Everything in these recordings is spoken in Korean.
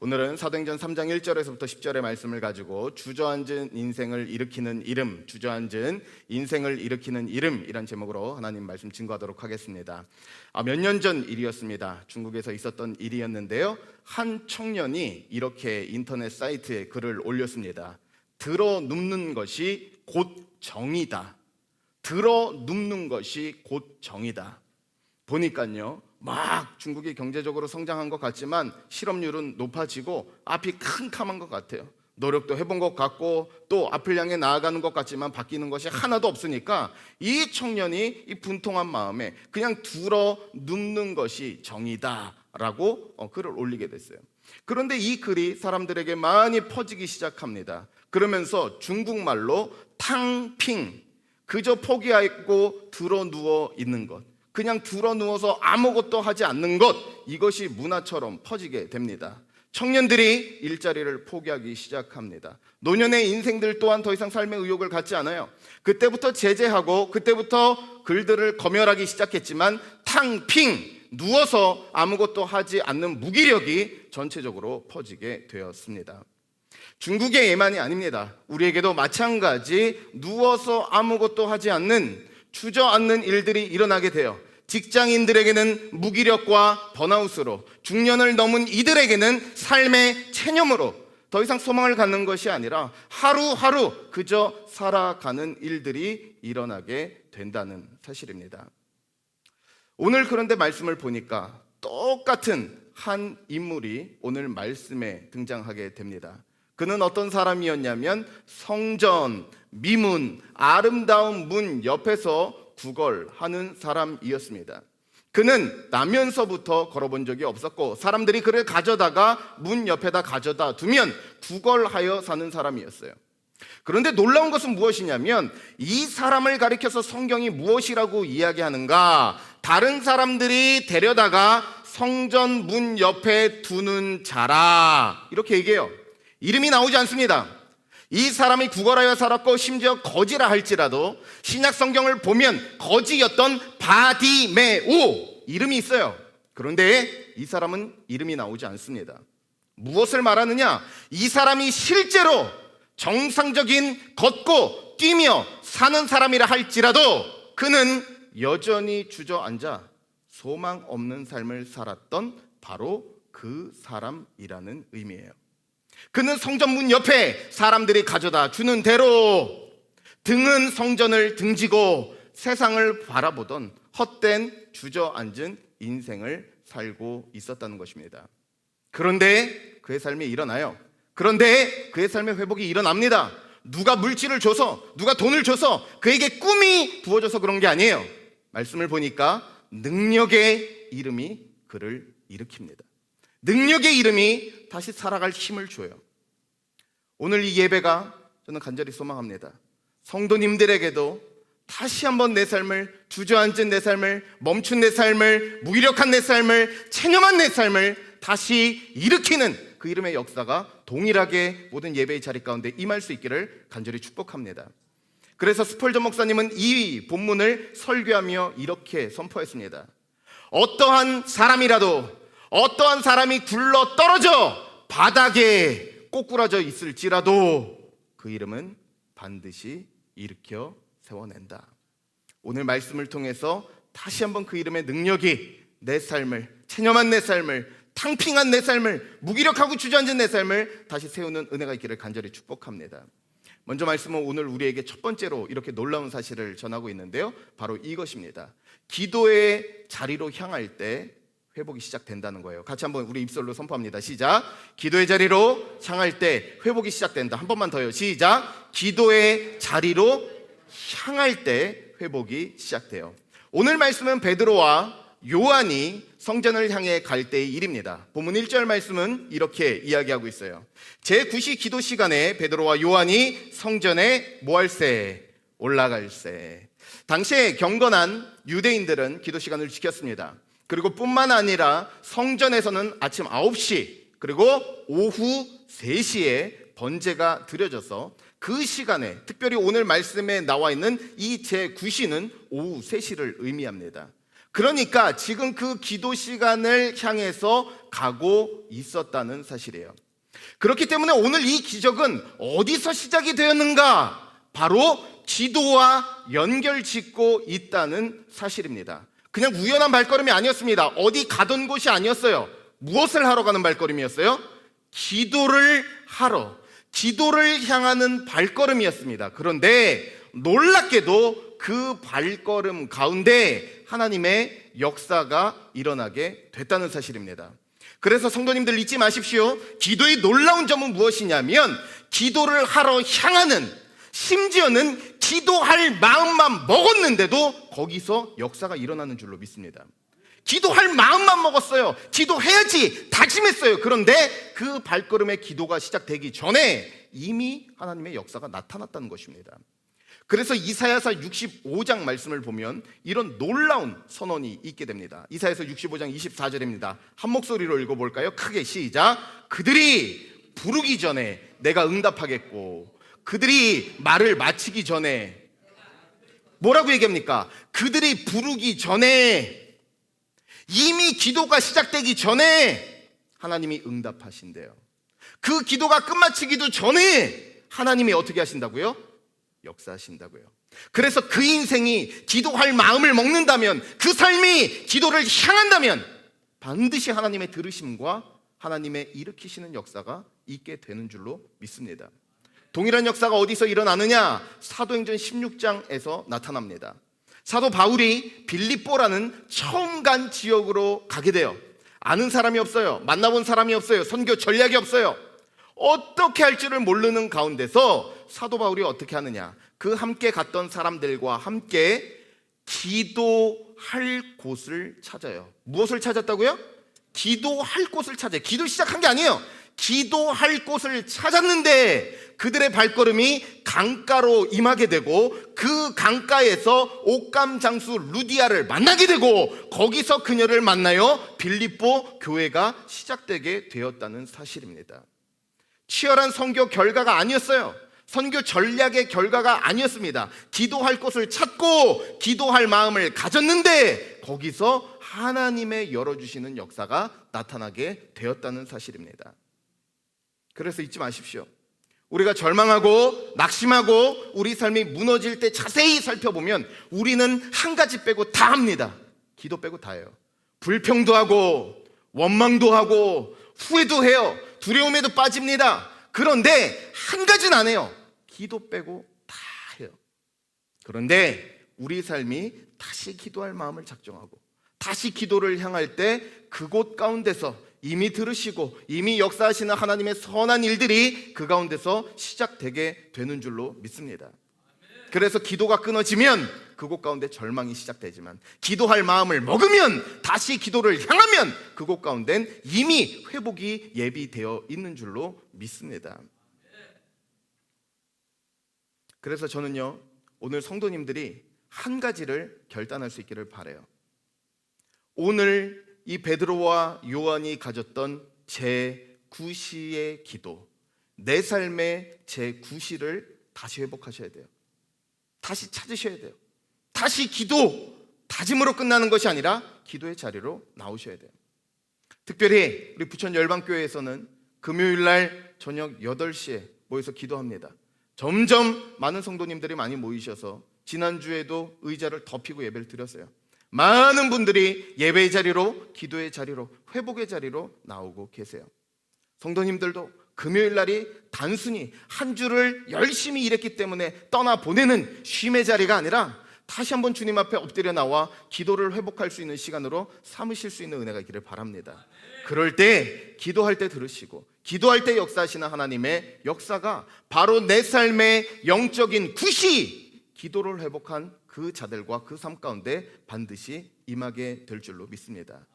오늘은 사도행전 3장 1절에서부터 10절의 말씀을 가지고 주저앉은 인생을 일으키는 이름, 주저앉은 인생을 일으키는 이름이란 제목으로 하나님 말씀 증거하도록 하겠습니다. 몇 년 전 일이었습니다. 중국에서 있었던 일이었는데요, 한 청년이 이렇게 인터넷 사이트에 글을 올렸습니다. 들어 눕는 것이 곧 정이다. 들어 눕는 것이 곧 정이다. 보니까요, 막 중국이 경제적으로 성장한 것 같지만 실업률은 높아지고 앞이 캄캄한 것 같아요. 노력도 해본 것 같고 또 앞을 향해 나아가는 것 같지만 바뀌는 것이 하나도 없으니까 이 청년이 이 분통한 마음에 그냥 들어 눕는 것이 정이다 라고 글을 올리게 됐어요. 그런데 이 글이 사람들에게 많이 퍼지기 시작합니다. 그러면서 중국말로 탕핑, 그저 포기하고 들어 누워 있는 것, 그냥 들어 누워서 아무것도 하지 않는 것, 이것이 문화처럼 퍼지게 됩니다. 청년들이 일자리를 포기하기 시작합니다. 노년의 인생들 또한 더 이상 삶의 의욕을 갖지 않아요. 그때부터 제재하고 그때부터 글들을 검열하기 시작했지만 탕핑, 누워서 아무것도 하지 않는 무기력이 전체적으로 퍼지게 되었습니다. 중국의 예만이 아닙니다. 우리에게도 마찬가지 누워서 아무것도 하지 않는, 주저앉는 일들이 일어나게 돼요. 직장인들에게는 무기력과 번아웃으로, 중년을 넘은 이들에게는 삶의 체념으로 더 이상 소망을 갖는 것이 아니라 하루하루 그저 살아가는 일들이 일어나게 된다는 사실입니다. 오늘 그런데 말씀을 보니까 똑같은 한 인물이 오늘 말씀에 등장하게 됩니다. 그는 어떤 사람이었냐면 성전, 미문, 아름다운 문 옆에서 구걸하는 사람이었습니다. 그는 나면서부터 걸어본 적이 없었고 사람들이 그를 가져다가 문 옆에다 가져다 두면 구걸하여 사는 사람이었어요. 그런데 놀라운 것은 무엇이냐면 이 사람을 가리켜서 성경이 무엇이라고 이야기하는가? 다른 사람들이 데려다가 성전 문 옆에 두는 자라, 이렇게 얘기해요. 이름이 나오지 않습니다. 이 사람이 구걸하여 살았고 심지어 거지라 할지라도 신약 성경을 보면 거지였던 바디메오, 이름이 있어요. 그런데 이 사람은 이름이 나오지 않습니다. 무엇을 말하느냐? 이 사람이 실제로 정상적인 걷고 뛰며 사는 사람이라 할지라도 그는 여전히 주저앉아 소망 없는 삶을 살았던 바로 그 사람이라는 의미예요. 그는 성전문 옆에 사람들이 가져다 주는 대로 등은 성전을 등지고 세상을 바라보던 헛된 주저앉은 인생을 살고 있었다는 것입니다. 그런데 그의 삶이 일어나요. 그런데 그의 삶의 회복이 일어납니다. 누가 물질을 줘서, 누가 돈을 줘서, 그에게 꿈이 부어져서 그런 게 아니에요. 말씀을 보니까 능력의 이름이 그를 일으킵니다. 능력의 이름이 다시 살아갈 힘을 줘요. 오늘 이 예배가 저는 간절히 소망합니다. 성도님들에게도 다시 한번 내 삶을, 주저앉은 내 삶을, 멈춘 내 삶을, 무기력한 내 삶을, 체념한 내 삶을 다시 일으키는 그 이름의 역사가 동일하게 모든 예배의 자리 가운데 임할 수 있기를 간절히 축복합니다. 그래서 스펄전 목사님은 이 본문을 설교하며 이렇게 선포했습니다. 어떠한 사람이라도, 어떠한 사람이 굴러 떨어져 바닥에 꼬꾸라져 있을지라도 그 이름은 반드시 일으켜 세워낸다. 오늘 말씀을 통해서 다시 한번 그 이름의 능력이 내 삶을, 체념한 내 삶을, 탕핑한 내 삶을, 무기력하고 주저앉은 내 삶을 다시 세우는 은혜가 있기를 간절히 축복합니다. 먼저 말씀은 오늘 우리에게 첫 번째로 이렇게 놀라운 사실을 전하고 있는데요, 바로 이것입니다. 기도의 자리로 향할 때 회복이 시작된다는 거예요. 같이 한번 우리 입술로 선포합니다. 시작. 기도의 자리로 향할 때 회복이 시작된다. 한 번만 더요. 시작. 기도의 자리로 향할 때 회복이 시작돼요. 오늘 말씀은 베드로와 요한이 성전을 향해 갈 때의 일입니다. 본문 1절 말씀은 이렇게 이야기하고 있어요. 제9시 기도 시간에 베드로와 요한이 성전에 뭐할세? 올라갈세. 당시에 경건한 유대인들은 기도 시간을 지켰습니다. 그리고 뿐만 아니라 성전에서는 아침 9시 그리고 오후 3시에 번제가 드려져서 그 시간에, 특별히 오늘 말씀에 나와 있는 이 제9시는 오후 3시를 의미합니다. 그러니까 지금 그 기도 시간을 향해서 가고 있었다는 사실이에요. 그렇기 때문에 오늘 이 기적은 어디서 시작이 되었는가? 바로 기도와 연결 짓고 있다는 사실입니다. 그냥 우연한 발걸음이 아니었습니다. 어디 가던 곳이 아니었어요. 무엇을 하러 가는 발걸음이었어요? 기도를 하러, 기도를 향하는 발걸음이었습니다. 그런데 놀랍게도 그 발걸음 가운데 하나님의 역사가 일어나게 됐다는 사실입니다. 그래서 성도님들 잊지 마십시오. 기도의 놀라운 점은 무엇이냐면 기도를 하러 향하는, 심지어는 기도할 마음만 먹었는데도 거기서 역사가 일어나는 줄로 믿습니다. 기도할 마음만 먹었어요. 기도해야지 다짐했어요. 그런데 그 발걸음의 기도가 시작되기 전에 이미 하나님의 역사가 나타났다는 것입니다. 그래서 이사야서 65장 말씀을 보면 이런 놀라운 선언이 있게 됩니다. 이사야서 65장 24절입니다. 한 목소리로 읽어볼까요? 크게 시작. 그들이 부르기 전에 내가 응답하겠고 그들이 말을 마치기 전에, 뭐라고 얘기합니까? 그들이 부르기 전에, 이미 기도가 시작되기 전에 하나님이 응답하신대요. 그 기도가 끝마치기도 전에 하나님이 어떻게 하신다고요? 역사하신다고요. 그래서 그 인생이 기도할 마음을 먹는다면, 그 삶이 기도를 향한다면 반드시 하나님의 들으심과 하나님의 일으키시는 역사가 있게 되는 줄로 믿습니다. 동일한 역사가 어디서 일어나느냐? 사도행전 16장에서 나타납니다. 사도 바울이 빌립보라는 처음 간 지역으로 가게 돼요. 아는 사람이 없어요. 만나본 사람이 없어요. 선교 전략이 없어요. 어떻게 할 줄을 모르는 가운데서 사도 바울이 어떻게 하느냐? 그 함께 갔던 사람들과 함께 기도할 곳을 찾아요. 무엇을 찾았다고요? 기도할 곳을 찾아요. 기도 시작한 게 아니에요. 기도할 곳을 찾았는데 그들의 발걸음이 강가로 임하게 되고 그 강가에서 옥감 장수 루디아를 만나게 되고 거기서 그녀를 만나요. 빌립보 교회가 시작되게 되었다는 사실입니다. 치열한 선교 결과가 아니었어요. 선교 전략의 결과가 아니었습니다. 기도할 곳을 찾고 기도할 마음을 가졌는데 거기서 하나님의 열어주시는 역사가 나타나게 되었다는 사실입니다. 그래서 잊지 마십시오. 우리가 절망하고 낙심하고 우리 삶이 무너질 때 자세히 살펴보면 우리는 한 가지 빼고 다 합니다. 기도 빼고 다 해요. 불평도 하고 원망도 하고 후회도 해요. 두려움에도 빠집니다. 그런데 한 가지는 안 해요. 기도 빼고 다 해요. 그런데 우리 삶이 다시 기도할 마음을 작정하고 다시 기도를 향할 때 그곳 가운데서 이미 들으시고 이미 역사하시는 하나님의 선한 일들이 그 가운데서 시작되게 되는 줄로 믿습니다. 그래서 기도가 끊어지면 그곳 가운데 절망이 시작되지만 기도할 마음을 먹으면 다시 기도를 향하면 그곳 가운데는 이미 회복이 예비되어 있는 줄로 믿습니다. 그래서 저는요, 오늘 성도님들이 한 가지를 결단할 수 있기를 바라요. 오늘 이 베드로와 요한이 가졌던 제9시의 기도, 내 삶의 제9시를 다시 회복하셔야 돼요. 다시 찾으셔야 돼요. 다시 기도, 다짐으로 끝나는 것이 아니라 기도의 자리로 나오셔야 돼요. 특별히 우리 부천 열방교회에서는 금요일날 저녁 8시에 모여서 기도합니다. 점점 많은 성도님들이 많이 모이셔서 지난주에도 의자를 덮이고 예배를 드렸어요. 많은 분들이 예배의 자리로, 기도의 자리로, 회복의 자리로 나오고 계세요. 성도님들도 금요일 날이 단순히 한 주를 열심히 일했기 때문에 떠나보내는 쉼의 자리가 아니라 다시 한번 주님 앞에 엎드려 나와 기도를 회복할 수 있는 시간으로 삼으실 수 있는 은혜가 있기를 바랍니다. 그럴 때 기도할 때 들으시고 기도할 때 역사하시는 하나님의 역사가 바로 내 삶의 영적인 구시, 기도를 회복한 그 자들과 그 삶 가운데 반드시 임하게 될 줄로 믿습니다.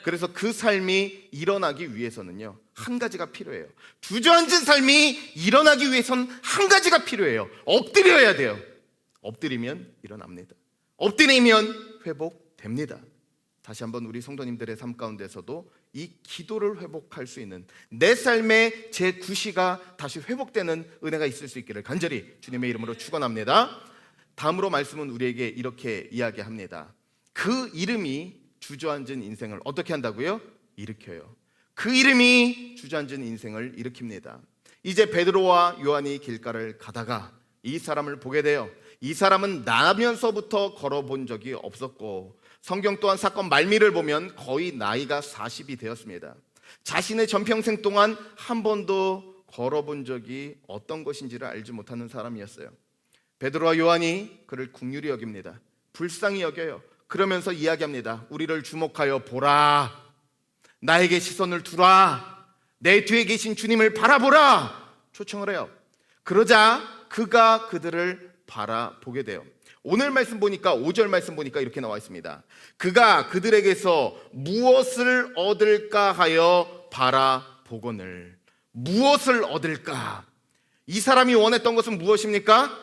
그래서 그 삶이 일어나기 위해서는요, 한 가지가 필요해요. 주저앉은 삶이 일어나기 위해서는 한 가지가 필요해요. 엎드려야 돼요. 엎드리면 일어납니다. 엎드리면 회복됩니다. 다시 한번 우리 성도님들의 삶 가운데서도 이 기도를 회복할 수 있는 내 삶의 제9시가 다시 회복되는 은혜가 있을 수 있기를 간절히 주님의 이름으로 축원합니다. 다음으로 말씀은 우리에게 이렇게 이야기합니다. 그 이름이 주저앉은 인생을 어떻게 한다고요? 일으켜요. 그 이름이 주저앉은 인생을 일으킵니다. 이제 베드로와 요한이 길가를 가다가 이 사람을 보게 돼요. 이 사람은 나면서부터 걸어본 적이 없었고, 성경 또한 사건 말미를 보면 거의 나이가 40이 되었습니다. 자신의 전평생 동안 한 번도 걸어본 적이 어떤 것인지를 알지 못하는 사람이었어요. 베드로와 요한이 그를 긍휼히 여깁니다. 불쌍히 여겨요. 그러면서 이야기합니다. 우리를 주목하여 보라. 나에게 시선을 두라. 내 뒤에 계신 주님을 바라보라. 초청을 해요. 그러자 그가 그들을 바라보게 돼요. 오늘 말씀 보니까 5절 말씀 보니까 이렇게 나와 있습니다. 그가 그들에게서 무엇을 얻을까 하여 바라보거늘. 무엇을 얻을까? 이 사람이 원했던 것은 무엇입니까?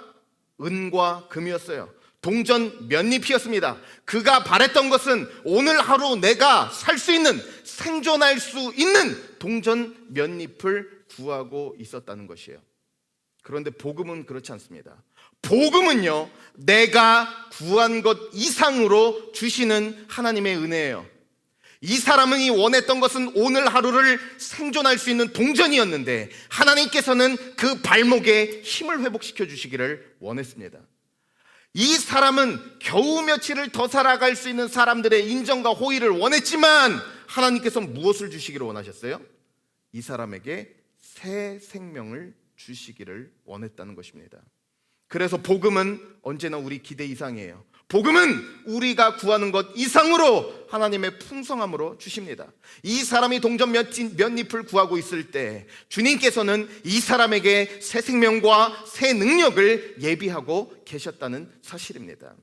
은과 금이었어요. 동전 몇 잎이었습니다. 그가 바랬던 것은 오늘 하루 내가 살 수 있는, 생존할 수 있는 동전 몇 잎을 구하고 있었다는 것이에요. 그런데 복음은 그렇지 않습니다. 복음은요, 내가 구한 것 이상으로 주시는 하나님의 은혜예요. 이 사람이 원했던 것은 오늘 하루를 생존할 수 있는 동전이었는데, 하나님께서는 그 발목에 힘을 회복시켜 주시기를 원했습니다. 이 사람은 겨우 며칠을 더 살아갈 수 있는 사람들의 인정과 호의를 원했지만, 하나님께서 무엇을 주시기를 원하셨어요? 이 사람에게 새 생명을 주시기를 원했다는 것입니다. 그래서 복음은 언제나 우리 기대 이상이에요. 복음은 우리가 구하는 것 이상으로 하나님의 풍성함으로 주십니다. 이 사람이 동전 몇 잎을 구하고 있을 때 주님께서는 이 사람에게 새 생명과 새 능력을 예비하고 계셨다는 사실입니다.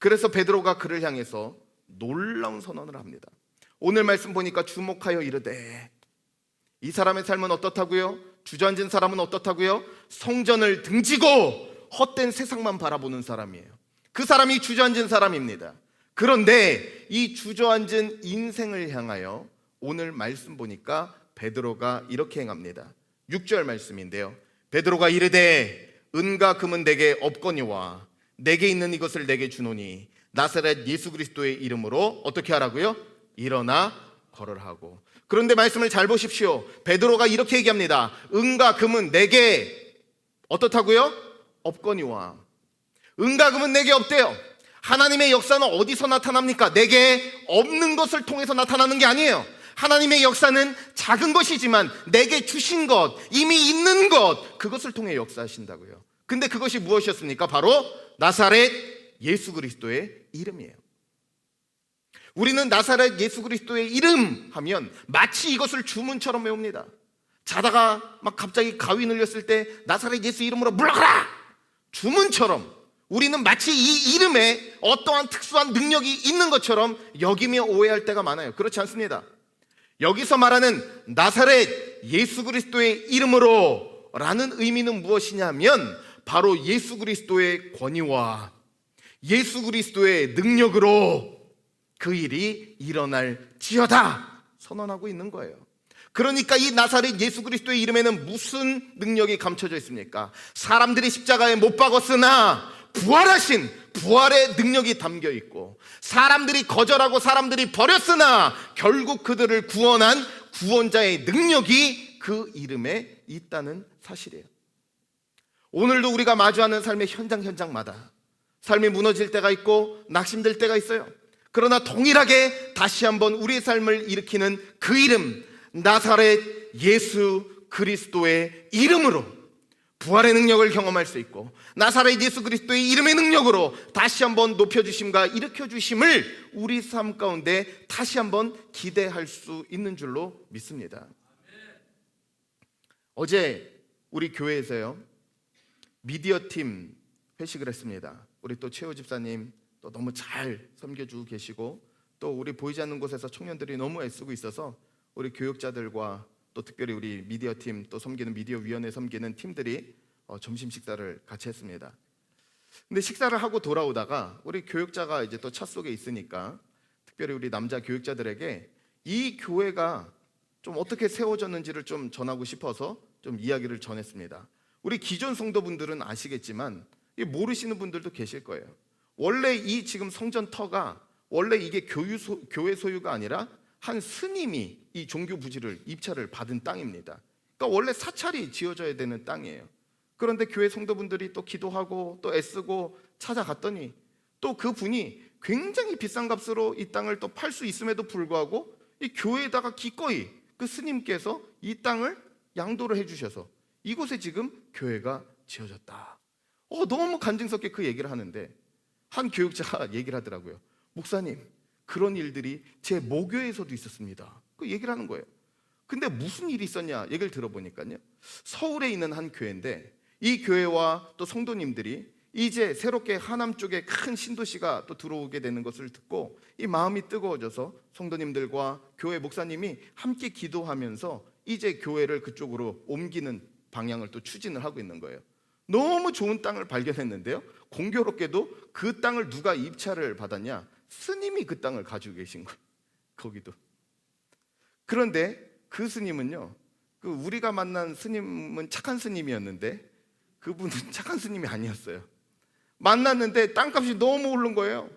그래서 베드로가 그를 향해서 놀라운 선언을 합니다. 오늘 말씀 보니까 주목하여 이르되, 이 사람의 삶은 어떻다고요? 주저앉은 사람은 어떻다고요? 성전을 등지고 헛된 세상만 바라보는 사람이에요. 그 사람이 주저앉은 사람입니다. 그런데 이 주저앉은 인생을 향하여 오늘 말씀 보니까 베드로가 이렇게 행합니다. 6절 말씀인데요. 베드로가 이르되 은과 금은 내게 없거니와 내게 있는 이것을 내게 주노니 나사렛 예수 그리스도의 이름으로 어떻게 하라고요? 일어나 걸으라고. 그런데 말씀을 잘 보십시오. 베드로가 이렇게 얘기합니다. 은과 금은 내게 어떻다고요? 없거니와. 은과 금은 내게 없대요. 하나님의 역사는 어디서 나타납니까? 내게 없는 것을 통해서 나타나는 게 아니에요. 하나님의 역사는 작은 것이지만 내게 주신 것, 이미 있는 것, 그것을 통해 역사하신다고요. 근데 그것이 무엇이었습니까? 바로 나사렛 예수 그리스도의 이름이에요. 우리는 나사렛 예수 그리스도의 이름 하면 마치 이것을 주문처럼 외웁니다. 자다가 막 갑자기 가위 눌렸을 때 나사렛 예수 이름으로 물러가라! 주문처럼 우리는 마치 이 이름에 어떠한 특수한 능력이 있는 것처럼 여기며 오해할 때가 많아요. 그렇지 않습니다. 여기서 말하는 나사렛 예수 그리스도의 이름으로 라는 의미는 무엇이냐면 바로 예수 그리스도의 권위와 예수 그리스도의 능력으로 그 일이 일어날지어다 선언하고 있는 거예요. 그러니까 이 나사렛 예수 그리스도의 이름에는 무슨 능력이 감춰져 있습니까? 사람들이 십자가에 못 박았으나 부활하신 부활의 능력이 담겨 있고, 사람들이 거절하고 사람들이 버렸으나 결국 그들을 구원한 구원자의 능력이 그 이름에 있다는 사실이에요. 오늘도 우리가 마주하는 삶의 현장마다 삶이 무너질 때가 있고 낙심될 때가 있어요. 그러나 동일하게 다시 한번 우리의 삶을 일으키는 그 이름, 나사렛 예수 그리스도의 이름으로 부활의 능력을 경험할 수 있고, 나사렛 예수 그리스도의 이름의 능력으로 다시 한번 높여주심과 일으켜주심을 우리 삶 가운데 다시 한번 기대할 수 있는 줄로 믿습니다. 어제 우리 교회에서요, 미디어팀 회식을 했습니다. 우리 또 최호 집사님 또 너무 잘 섬겨주고 계시고, 또 우리 보이지 않는 곳에서 청년들이 너무 애쓰고 있어서 우리 교육자들과 또 특별히 우리 미디어팀 또 섬기는 미디어위원회 섬기는 팀들이 점심 식사를 같이 했습니다. 근데 식사를 하고 돌아오다가 우리 교육자가 이제 또 차 속에 있으니까 특별히 우리 남자 교육자들에게 이 교회가 좀 어떻게 세워졌는지를 좀 전하고 싶어서 좀 이야기를 전했습니다. 우리 기존 성도분들은 아시겠지만 모르시는 분들도 계실 거예요. 원래 이 지금 성전터가 원래 이게 교회 소유가 아니라 한 스님이 이 종교 부지를 입찰을 받은 땅입니다. 그러니까 원래 사찰이 지어져야 되는 땅이에요. 그런데 교회 성도분들이 또 기도하고 또 애쓰고 찾아갔더니 또 그분이 굉장히 비싼 값으로 이 땅을 또 팔 수 있음에도 불구하고 이 교회에다가 기꺼이 그 스님께서 이 땅을 양도를 해주셔서 이곳에 지금 교회가 지어졌다. 너무 간증스럽게 그 얘기를 하는데 한 교육자가 얘기를 하더라고요. 목사님, 그런 일들이 제 모교에서도 있었습니다. 그 얘기를 하는 거예요. 근데 무슨 일이 있었냐 얘기를 들어보니까요, 서울에 있는 한 교회인데 이 교회와 또 성도님들이 이제 새롭게 하남 쪽에 큰 신도시가 또 들어오게 되는 것을 듣고 이 마음이 뜨거워져서 성도님들과 교회 목사님이 함께 기도하면서 이제 교회를 그쪽으로 옮기는 방향을 또 추진을 하고 있는 거예요. 너무 좋은 땅을 발견했는데요, 공교롭게도 그 땅을 누가 입찰을 받았냐? 스님이 그 땅을 가지고 계신 거예요. 거기도. 그런데 그 스님은요, 우리가 만난 스님은 착한 스님이었는데 그분은 착한 스님이 아니었어요. 만났는데 땅값이 너무 오른 거예요.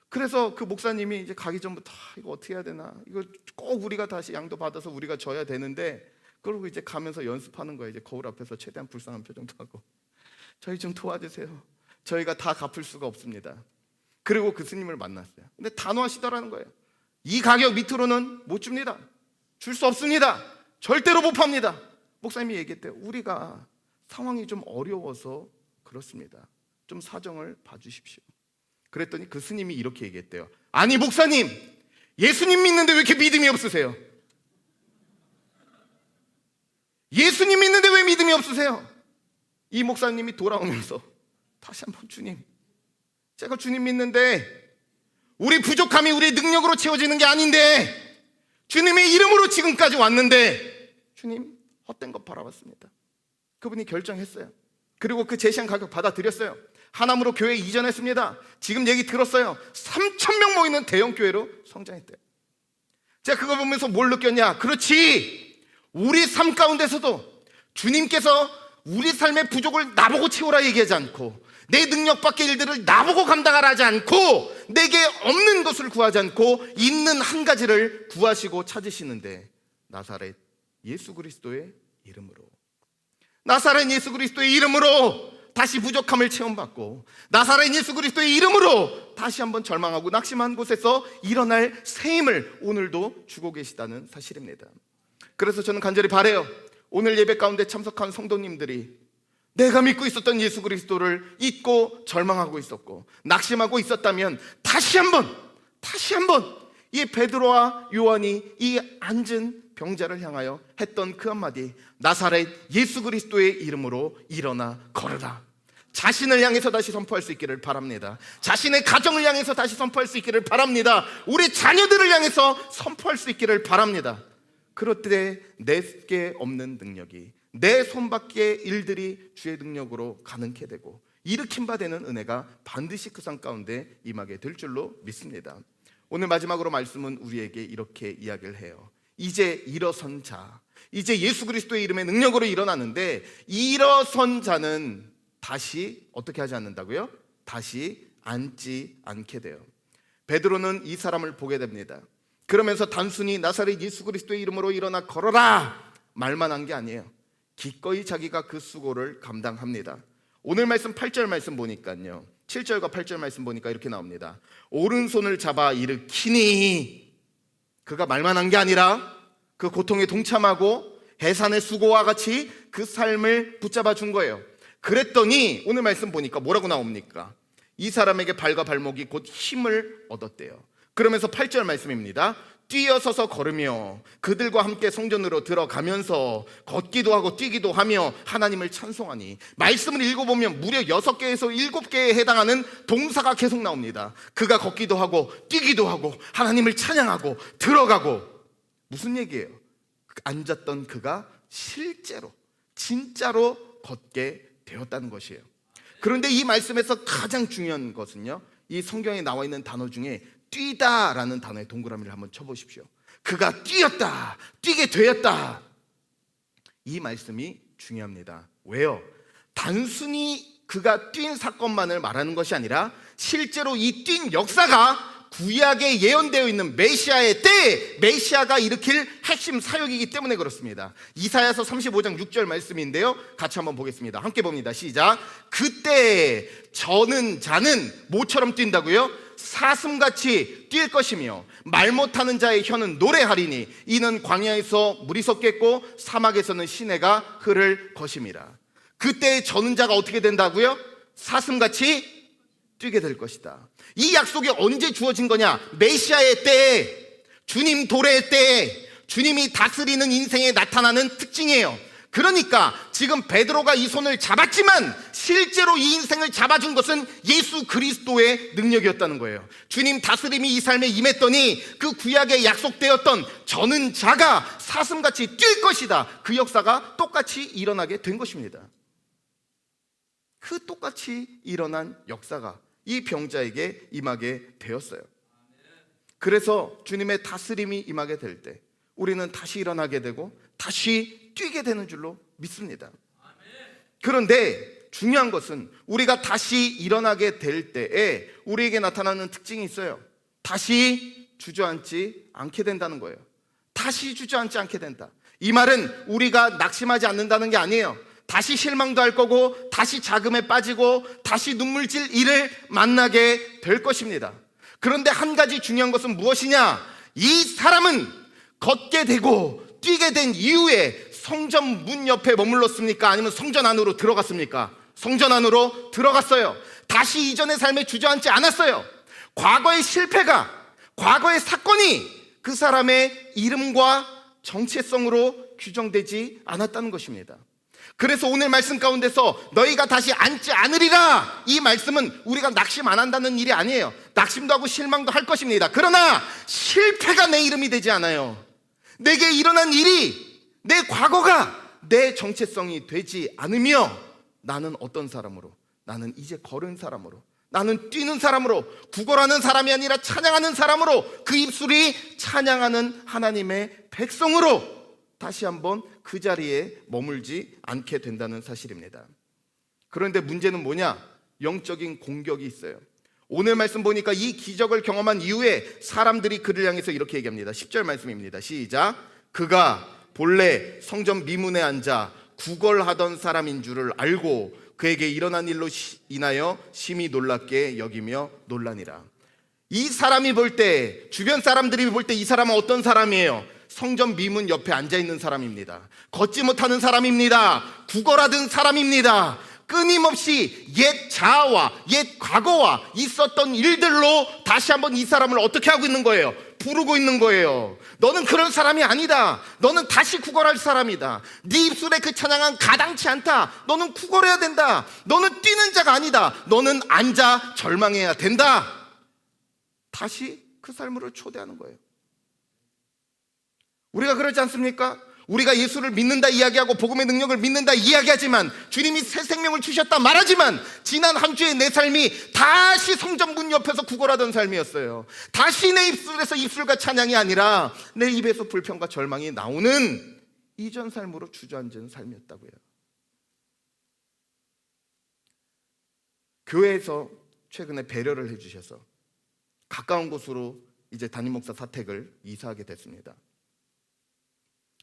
그래서 그 목사님이 이제 가기 전부터 이거 어떻게 해야 되나, 이거 꼭 우리가 다시 양도 받아서 우리가 져야 되는데, 그러고 이제 가면서 연습하는 거예요. 이제 거울 앞에서 최대한 불쌍한 표정도 하고, 저희 좀 도와주세요. 저희가 다 갚을 수가 없습니다. 그리고 그 스님을 만났어요. 근데 단호하시더라는 거예요. 이 가격 밑으로는 못 줍니다. 줄 수 없습니다. 절대로 못 팝니다. 목사님이 얘기했대요. 우리가 상황이 좀 어려워서 그렇습니다. 좀 사정을 봐주십시오. 그랬더니 그 스님이 이렇게 얘기했대요. 아니 목사님, 예수님 믿는데 왜 이렇게 믿음이 없으세요? 예수님 믿는데 왜 믿음이 없으세요? 이 목사님이 돌아오면서 다시 한번, 주님, 제가 주님 믿는데 우리 부족함이 우리 능력으로 채워지는 게 아닌데 주님의 이름으로 지금까지 왔는데 주님, 헛된 것 바라봤습니다. 그분이 결정했어요. 그리고 그 제시한 가격 받아들였어요. 하남으로 교회 이전했습니다. 지금 얘기 들었어요. 3,000명 모이는 대형 교회로 성장했대요. 제가 그거 보면서 뭘 느꼈냐? 그렇지, 우리 삶 가운데서도 주님께서 우리 삶의 부족을 나보고 채우라 얘기하지 않고, 내 능력 밖의 일들을 나보고 감당하라 하지 않고, 내게 없는 것을 구하지 않고 있는 한 가지를 구하시고 찾으시는데, 나사렛 예수 그리스도의 이름으로, 나사렛 예수 그리스도의 이름으로 다시 부족함을 체험받고, 나사렛 예수 그리스도의 이름으로 다시 한번 절망하고 낙심한 곳에서 일어날 새 힘을 오늘도 주고 계시다는 사실입니다. 그래서 저는 간절히 바라요. 오늘 예배 가운데 참석한 성도님들이 내가 믿고 있었던 예수 그리스도를 잊고 절망하고 있었고 낙심하고 있었다면 다시 한번 이 베드로와 요한이 이 앉은 병자를 향하여 했던 그 한마디, 나사렛 예수 그리스도의 이름으로 일어나 걸으라, 자신을 향해서 다시 선포할 수 있기를 바랍니다. 자신의 가정을 향해서 다시 선포할 수 있기를 바랍니다. 우리 자녀들을 향해서 선포할 수 있기를 바랍니다. 그럴 때 내게 없는 능력이, 내 손밖의 일들이 주의 능력으로 가능케 되고 일으킨 바 되는 은혜가 반드시 그 삶 가운데 임하게 될 줄로 믿습니다. 오늘 마지막으로 말씀은 우리에게 이렇게 이야기를 해요. 이제 일어선 자, 이제 예수 그리스도의 이름의 능력으로 일어나는데, 일어선 자는 다시 어떻게 하지 않는다고요? 다시 앉지 않게 돼요. 베드로는 이 사람을 보게 됩니다. 그러면서 단순히 나사렛 예수 그리스도의 이름으로 일어나 걸어라 말만 한 게 아니에요. 기꺼이 자기가 그 수고를 감당합니다. 오늘 말씀 8절 말씀 보니까요, 7절과 8절 말씀 보니까 이렇게 나옵니다. 오른손을 잡아 일으키니, 그가 말만 한 게 아니라 그 고통에 동참하고 해산의 수고와 같이 그 삶을 붙잡아 준 거예요. 그랬더니 오늘 말씀 보니까 뭐라고 나옵니까? 이 사람에게 발과 발목이 곧 힘을 얻었대요. 그러면서 8절 말씀입니다. 뛰어서서 걸으며 그들과 함께 성전으로 들어가면서 걷기도 하고 뛰기도 하며 하나님을 찬송하니, 말씀을 읽어보면 무려 6개에서 7개에 해당하는 동사가 계속 나옵니다. 그가 걷기도 하고 뛰기도 하고 하나님을 찬양하고 들어가고. 무슨 얘기예요? 앉았던 그가 실제로 진짜로 걷게 되었다는 것이에요. 그런데 이 말씀에서 가장 중요한 것은요, 이 성경에 나와 있는 단어 중에 뛰다라는 단어의 동그라미를 한번 쳐보십시오. 그가 뛰었다, 뛰게 되었다. 이 말씀이 중요합니다. 왜요? 단순히 그가 뛴 사건만을 말하는 것이 아니라 실제로 이 뛴 역사가 구약에 예언되어 있는 메시아의 때에 메시아가 일으킬 핵심 사역이기 때문에 그렇습니다. 이사야서 35장 6절 말씀인데요, 같이 한번 보겠습니다. 함께 봅니다. 시작. 그때 저는 자는 모처럼 뛴다고요? 사슴같이 뛸 것이며 말 못하는 자의 혀는 노래하리니 이는 광야에서 물이 섞겠고 사막에서는 시내가 흐를 것임이라. 그때 저는 자가 어떻게 된다고요? 사슴같이 뛰게 될 것이다. 이 약속이 언제 주어진 거냐? 메시아의 때에, 주님 도래의 때에, 주님이 다스리는 인생에 나타나는 특징이에요. 그러니까 지금 베드로가 이 손을 잡았지만 실제로 이 인생을 잡아준 것은 예수 그리스도의 능력이었다는 거예요. 주님 다스림이 이 삶에 임했더니 그 구약에 약속되었던 저는 자가 사슴같이 뛸 것이다, 그 역사가 똑같이 일어나게 된 것입니다. 그 똑같이 일어난 역사가 이 병자에게 임하게 되었어요. 그래서 주님의 다스림이 임하게 될 때 우리는 다시 일어나게 되고 다시 뛰게 되는 줄로 믿습니다. 그런데 중요한 것은 우리가 다시 일어나게 될 때에 우리에게 나타나는 특징이 있어요. 다시 주저앉지 않게 된다는 거예요. 다시 주저앉지 않게 된다. 이 말은 우리가 낙심하지 않는다는 게 아니에요. 다시 실망도 할 거고 다시 자금에 빠지고 다시 눈물질 일을 만나게 될 것입니다. 그런데 한 가지 중요한 것은 무엇이냐? 이 사람은 걷게 되고 뛰게 된 이후에 성전 문 옆에 머물렀습니까? 아니면 성전 안으로 들어갔습니까? 성전 안으로 들어갔어요. 다시 이전의 삶에 주저앉지 않았어요. 과거의 실패가, 과거의 사건이 그 사람의 이름과 정체성으로 규정되지 않았다는 것입니다. 그래서 오늘 말씀 가운데서 너희가 다시 앉지 않으리라, 이 말씀은 우리가 낙심 안 한다는 일이 아니에요. 낙심도 하고 실망도 할 것입니다. 그러나 실패가 내 이름이 되지 않아요. 내게 일어난 일이, 내 과거가 내 정체성이 되지 않으며 나는 어떤 사람으로, 나는 이제 걸은 사람으로, 나는 뛰는 사람으로, 구걸하는 사람이 아니라 찬양하는 사람으로, 그 입술이 찬양하는 하나님의 백성으로 다시 한번 그 자리에 머물지 않게 된다는 사실입니다. 그런데 문제는 뭐냐? 영적인 공격이 있어요. 오늘 말씀 보니까 이 기적을 경험한 이후에 사람들이 그를 향해서 이렇게 얘기합니다. 10절 말씀입니다. 시작. 그가 본래 성전 미문에 앉아 구걸하던 사람인 줄을 알고 그에게 일어난 일로 인하여 심히 놀랍게 여기며 놀라니라. 이 사람이 볼 때, 주변 사람들이 볼 때 이 사람은 어떤 사람이에요? 성전 미문 옆에 앉아있는 사람입니다. 걷지 못하는 사람입니다. 구걸하던 사람입니다. 끊임없이 옛 자아와 옛 과거와 있었던 일들로 다시 한번 이 사람을 어떻게 하고 있는 거예요? 부르고 있는 거예요. 너는 그런 사람이 아니다. 너는 다시 구걸할 사람이다. 네 입술에 그 찬양은 가당치 않다. 너는 구걸해야 된다. 너는 뛰는 자가 아니다. 너는 앉아 절망해야 된다. 다시 그 삶으로 초대하는 거예요. 우리가 그러지 않습니까? 우리가 예수를 믿는다 이야기하고 복음의 능력을 믿는다 이야기하지만, 주님이 새 생명을 주셨다 말하지만, 지난 한 주의 내 삶이 다시 성전문 옆에서 구걸하던 삶이었어요. 다시 내 입술에서 입술과 찬양이 아니라 내 입에서 불평과 절망이 나오는 이전 삶으로 주저앉은 삶이었다고요. 교회에서 최근에 배려를 해주셔서 가까운 곳으로 이제 담임 목사 사택을 이사하게 됐습니다.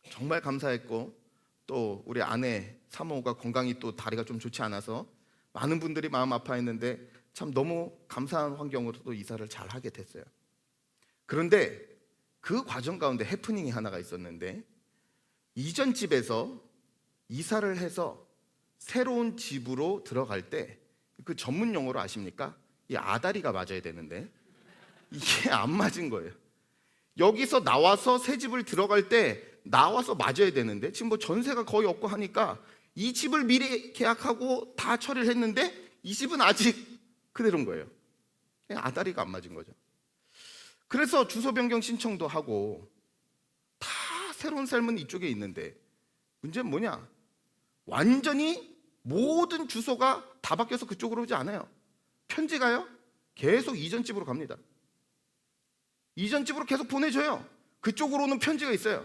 정말 감사했고, 또 우리 아내 사모가 건강이 또 다리가 좀 좋지 않아서 많은 분들이 마음 아파했는데 참 너무 감사한 환경으로 또 이사를 잘 하게 됐어요. 그런데 그 과정 가운데 해프닝이 하나가 있었는데, 이전 집에서 이사를 해서 새로운 집으로 들어갈 때 그 전문 용어로 아십니까? 이 아다리가 맞아야 되는데 이게 안 맞은 거예요. 여기서 나와서 새 집을 들어갈 때 나와서 맞아야 되는데, 지금 뭐 전세가 거의 없고 하니까 이 집을 미리 계약하고 다 처리를 했는데 이 집은 아직 그대로인 거예요. 그냥 아다리가 안 맞은 거죠. 그래서 주소 변경 신청도 하고 다 새로운 삶은 이쪽에 있는데, 문제는 뭐냐? 완전히 모든 주소가 다 바뀌어서 그쪽으로 오지 않아요. 편지가요? 계속 이전 집으로 갑니다. 이전 집으로 계속 보내줘요. 그쪽으로 오는 편지가 있어요.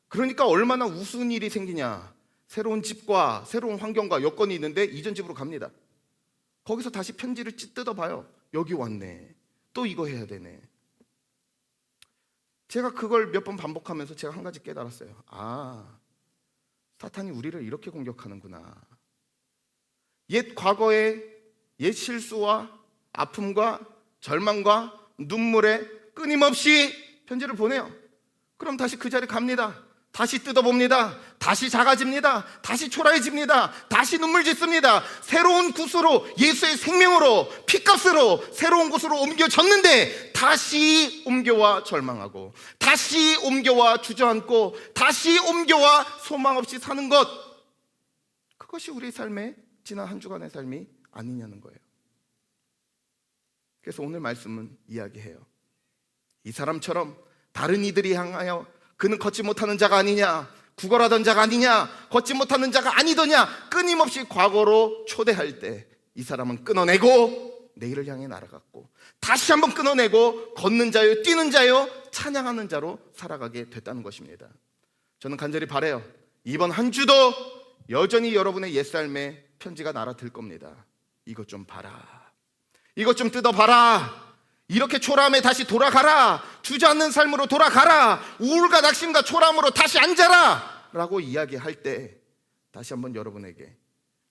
그러니까 얼마나 우스운 일이 생기냐. 새로운 집과 새로운 환경과 여건이 있는데 이전 집으로 갑니다. 거기서 다시 편지를 뜯어봐요. 여기 왔네. 또 이거 해야 되네. 제가 그걸 몇 번 반복하면서 제가 한 가지 깨달았어요. 아, 사탄이 우리를 이렇게 공격하는구나. 옛 과거의 옛 실수와 아픔과 절망과 눈물에 끊임없이 편지를 보내요. 그럼 다시 그 자리 갑니다. 다시 뜯어봅니다. 다시 작아집니다. 다시 초라해집니다. 다시 눈물 짓습니다. 새로운 구수로, 예수의 생명으로, 피값으로 새로운 곳으로 옮겨졌는데 다시 옮겨와 절망하고, 다시 옮겨와 주저앉고, 다시 옮겨와 소망 없이 사는 것, 그것이 우리 삶의 지난 한 주간의 삶이 아니냐는 거예요. 그래서 오늘 말씀은 이야기해요. 이 사람처럼 다른 이들이 향하여 그는 걷지 못하는 자가 아니냐, 구걸하던 자가 아니냐, 걷지 못하는 자가 아니더냐 끊임없이 과거로 초대할 때 이 사람은 끊어내고 내일을 향해 날아갔고, 다시 한번 끊어내고 걷는 자요, 뛰는 자요, 찬양하는 자로 살아가게 됐다는 것입니다. 저는 간절히 바라요. 이번 한 주도 여전히 여러분의 옛삶에 편지가 날아들 겁니다. 이것 좀 봐라, 이것 좀 뜯어봐라, 이렇게 초라함에 다시 돌아가라, 주저앉는 삶으로 돌아가라, 우울과 낙심과 초라함으로 다시 앉아라 라고 이야기할 때 다시 한번 여러분에게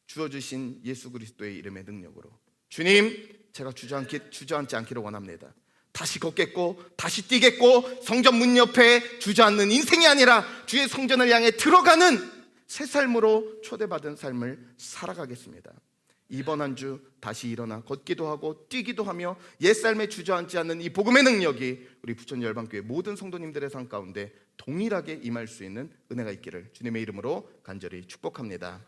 주어주신 예수 그리스도의 이름의 능력으로, 주님, 제가 주저앉지 않기를 원합니다. 다시 걷겠고 다시 뛰겠고, 성전 문 옆에 주저앉는 인생이 아니라 주의 성전을 향해 들어가는 새 삶으로 초대받은 삶을 살아가겠습니다. 이번 한 주 다시 일어나 걷기도 하고 뛰기도 하며 옛삶에 주저앉지 않는 이 복음의 능력이 우리 부천 열방교회 모든 성도님들의 삶 가운데 동일하게 임할 수 있는 은혜가 있기를 주님의 이름으로 간절히 축복합니다.